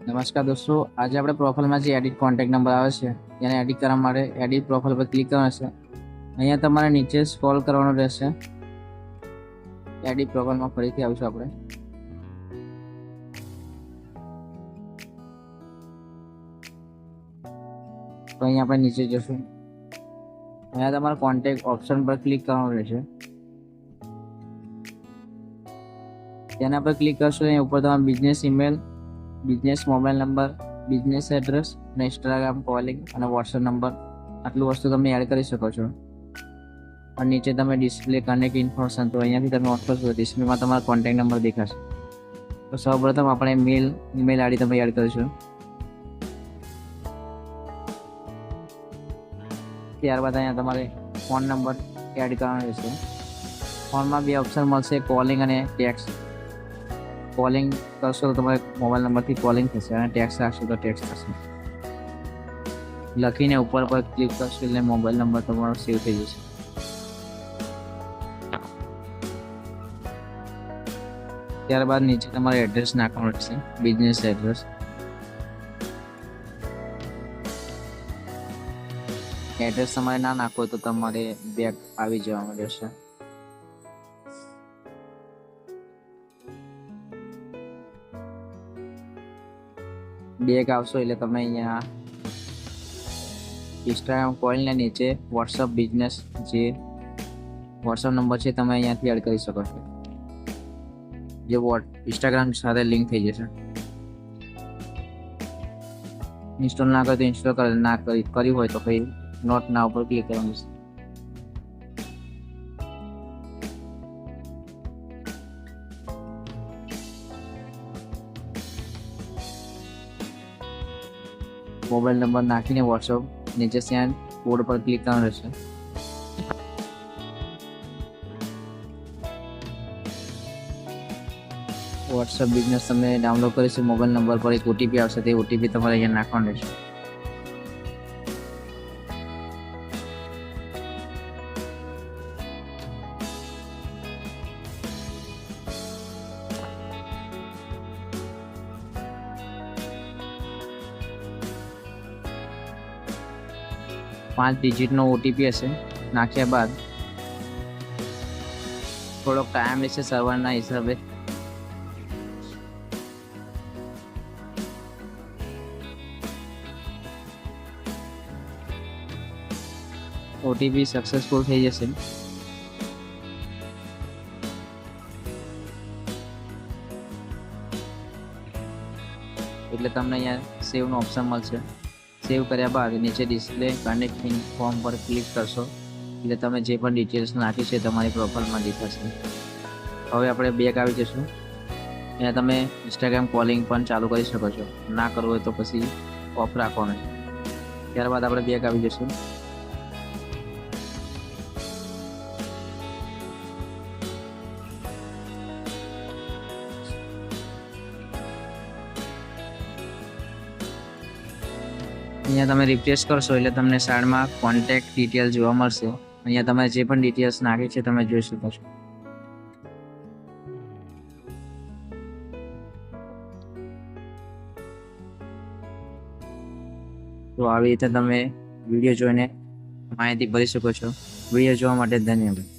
નમસ્કાર દોસ્તો, આજે આપણે પ્રોફાઇલમાં જે એડિટ કોન્ટેક્ટ નંબર આવે છે તેને એડિટ કરવા માટે એડિટ પ્રોફાઇલ પર ક્લિક કરવાનું છે। અહીંયા તમારે નીચે સ્ક્રોલ કરવાનું રહેશે। એડિટ પ્રોફાઇલમાં ફરીથી આવીશું આપણે। તો અહીંયા આપણે નીચે જશું। અહીંયા તમારે કોન્ટેક્ટ ઓપ્શન પર ક્લિક કરવાનું રહેશે। તેના પર ક્લિક કરશો અહીંયા ઉપર તમારો business email, business mobile number, business address અને ઇન્સ્ટાગ્રામ કોલિંગ અને વોટ્સએપ નંબર આટલું વસ્તુ તમે એડ કરી શકો છો। અને નીચે તમે ડિસ્પ્લે કનેક્ટ ઇન્ફોર્મેશન તો અહીંયાથી તમે ઓન કરશો તો ડિસ્પ્લેમાં તમારો કોન્ટેક્ટ નંબર દેખાશે। તો સૌપ્રથમ આપણે ઈમેલ આઈડી તમે એડ કરીશું। ત્યારબાદ અહીંયા તમારે ફોન નંબર એડ કરવાનો રહેશે। ફોનમાં બે ઓપ્શન મળશે, કોલિંગ અને ટેક્સ્ટ। કોલિંગ કરશો તો તમારે મોબાઈલ નંબરથી કોલિંગ થશે અને ટેક્સ્ટ રાખશો તો ટેક્સ્ટ થશે। લખીને ઉપર પર ક્લિક કરશો એટલે મોબાઈલ નંબર તમારો સેવ થઈ જશે। ત્યારબાદ નીચે તમારે એડ્રેસ નાખવાનું રહેશે, બિઝનેસ એડ્રેસ। એડ્રેસ તમારે ના નાખો તો તમારે બેક આવી જવાનું રહેશે। બેક આવશો એટલે તમે અહીંયા ઇન્સ્ટાગ્રામ કોલને નીચે વોટ્સઅપ બિઝનેસ જે વોટ્સઅપ નંબર છે તમે અહીંયાથી એડ કરી શકો છો, જે ઇન્સ્ટાગ્રામ સાથે લિંક થઈ જશે। ઇન્સ્ટોલ ના કરે તો ઇન્સ્ટોલ કરે, ના કર્યું હોય તો પછી નોટ ના ઉપર ક્લિક કરવાનું છે। મોબાઈલ નંબર નાખીને વોટ્સઅપ નીચે સેન્ડ કોડ પર ક્લિક કરવાનું રહેશે। વોટ્સઅપ બિઝનેસ તમે ડાઉનલોડ કરીશું, મોબાઈલ નંબર પર એક ઓટીપી આવશે, તે ઓટીપી તમારે અહીંયા નાખવાનું રહેશે। પાંચ ડિજિટનો ઓટીપી હશે, નાખ્યા બાદ થોડોક ટાઈમ લેશે સર્વરના હિસાબે। ઓટીપી સક્સેસફુલ થઈ જશે। એટલે તમને અહીંયા સેવ નો ઓપ્શન મળશે। સેવ કર્યા બાદ નીચે ડિસ્પ્લે કનેક્ટિંગ ફોર્મ પર ક્લિક કરશો એટલે તમે જે પણ ડિટેલ્સ નાખી છે તમારી પ્રોફાઇલમાં દેખાશે। હવે આપણે બેક આવી જશું। અહીંયા તમે ઇન્સ્ટાગ્રામ કોલિંગ પણ ચાલુ કરી શકો છો, ના કરવું હોય તો પછી ઓફ રાખવાનું છે। ત્યારબાદ આપણે બેક આવી જશું। અહીંયા તમે રિફ્રેશ કરશો એટલે તમને સાઈડમાં કોન્ટેક્ટ ડિટેલ જોવા મળશે। અહીંયા તમે જે પણ ડિટેલ્સ નાખી છે તમે જોઈ શકો છો। તો આવી રીતે તમે વિડીયો જોઈને માહિતી ભરી શકો છો। વિડીયો જોવા માટે ધન્યવાદ।